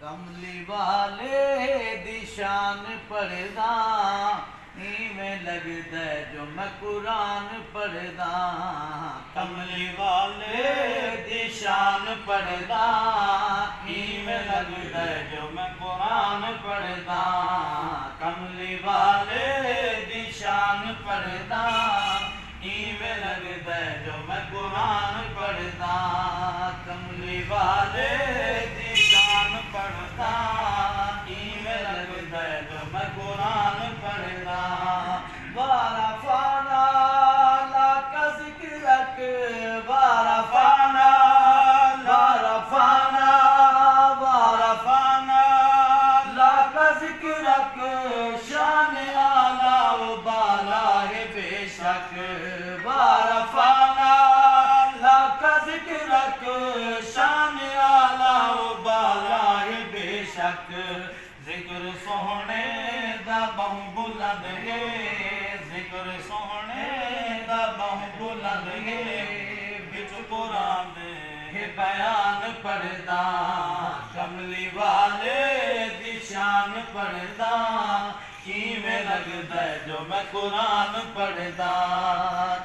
کملی والے دی شان پڑھدا ایویں لگدا ہے جو میں قرآن پڑھدا کملی والے دی شان پڑھدا ایویں لگدا ہے جو میں قرآن پڑھدا کملی والے دی شان پڑھدا ایویں لگدا ہے جو میں قرآن پڑھدا کملی والے دی شان پڑھدا ایویں لگدا ہے جو میں قرآن پڑھدا وارفعنا لک ذکرک وارفعنا لک ذکرک شان اعلیٰ و بالا ہے بے شک وارفعنا لک ذکرک شان اعلیٰ و بالا ہے بے شک ذکر سوہنے دا بہوں بلند ہے ذکر سوہنے دا بہوں بلند ہے بچ قرآن ہے بیان پڑھدا کملی والے دی شان پڑھدا ایویں لگدا ہے جو میں قرآن پڑھدا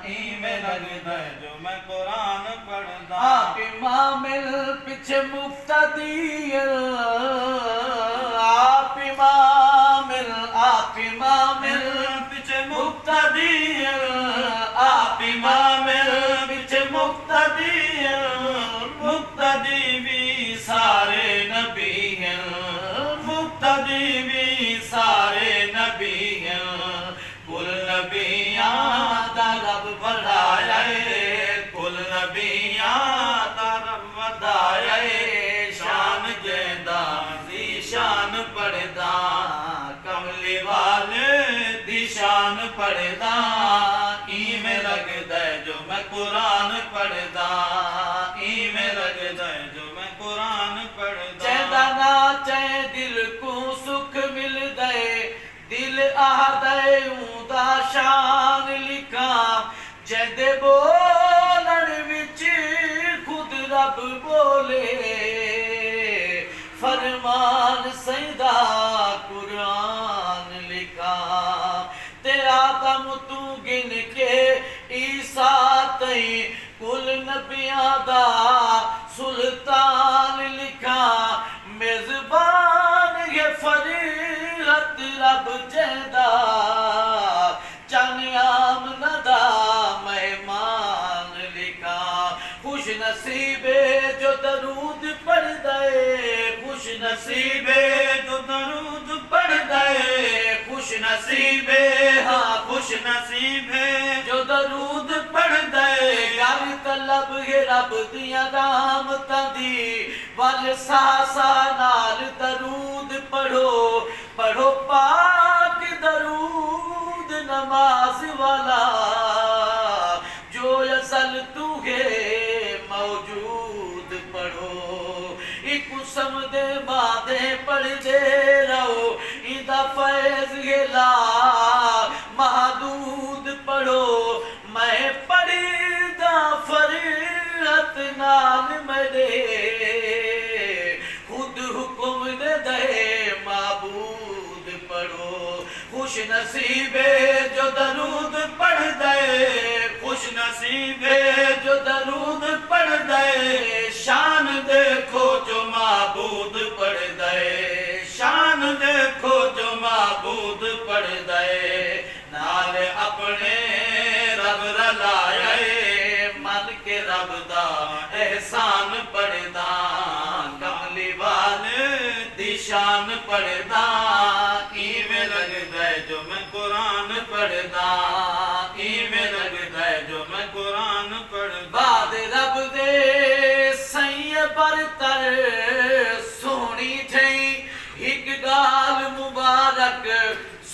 ایویں لگدا ہے جو میں قرآن پڑھدا آپ امام پیچھے مقتدی آپ امام پیچھے مقتدی آپ امام پیچھے مقتدی مقتدی بھی سارے نبی ہیں مقتدی بھی سارے نبی ہیں کل نبیاں دا رب بڑھایا ہے کل نبیاں دا رب بڑھایا ہے شان جیدہ دی شان پڑھدا کملی والے دی شان پڑھدا ایویں لگدا ہے جو میں قرآن پڑھدا ایویں لگدا ہے جو میں قرآن پڑھدا چہدا ناچے دل کو سکھ مل دے دل آہدے اوندا شان لکھاں جہدے بولن وچ خود رب بولے فرمان سیدہ قرآن لکھا تیرا دم تو گن کے عیسیٰ تئیں کل نبیاں دا سلطان لکھا میزبان یہ فریحت رب جہدا چن آمنہ دا مہمان لکھا خوش نصیبے جو درود پڑھ دے خوش نصیبے جو درود پڑھ دے خوش نصیبے ہاں خوش نصیبے جو درود پڑھ دے یار طلب ہے رب دیاں رحمتاں دی ول سا سا نال درود پڑھو پڑھو پاک درود نماز والا جو ازل تو ہے موجود پڑھو ایک قسم دے بادیں پڑھ دے رہو ایدہ فیض گلا محدود پڑھو میں پڑھی دا فرحت نال میرے خود حکم دے دے معبود پڑھو خوش نصیبے جو درود پڑھ دے خوش نصیبے جو درود پڑھ دے شان دیکھو جو معبود پڑھ دے شان دیکھو جو معبود پڑھ دے نال اپنے رب رلایا من کے رب دا احسان پڑھدا کملی والے دی شان پڑھدا ایویں لگدا ہے جو میں قرآن پڑھدا ایویں لگدا ہے جو میں قرآن پڑھدا بعد رب دے سائیں برتر سونی تھئی ایک گال مبارک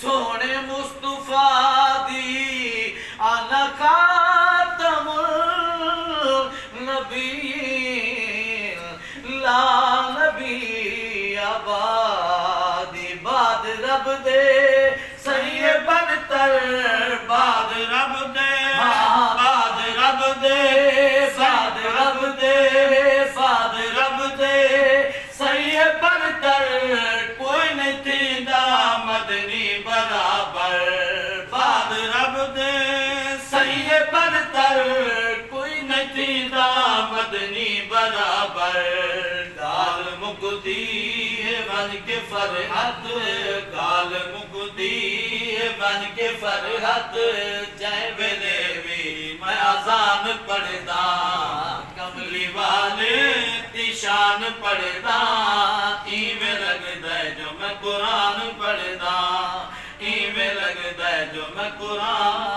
سونے مصطفیٰ دی آنا خاتم النبی لا نبی آبادی خبر گال مکدی بن کے فرحت گال مکدی بن کے فرحت جے ویلے بھی میں اذان پڑھدا کملی والے دی شان پڑھدا ایویں لگدا ہے جو میں قرآن پڑھدا ایویں لگدا ہے جو میں قرآن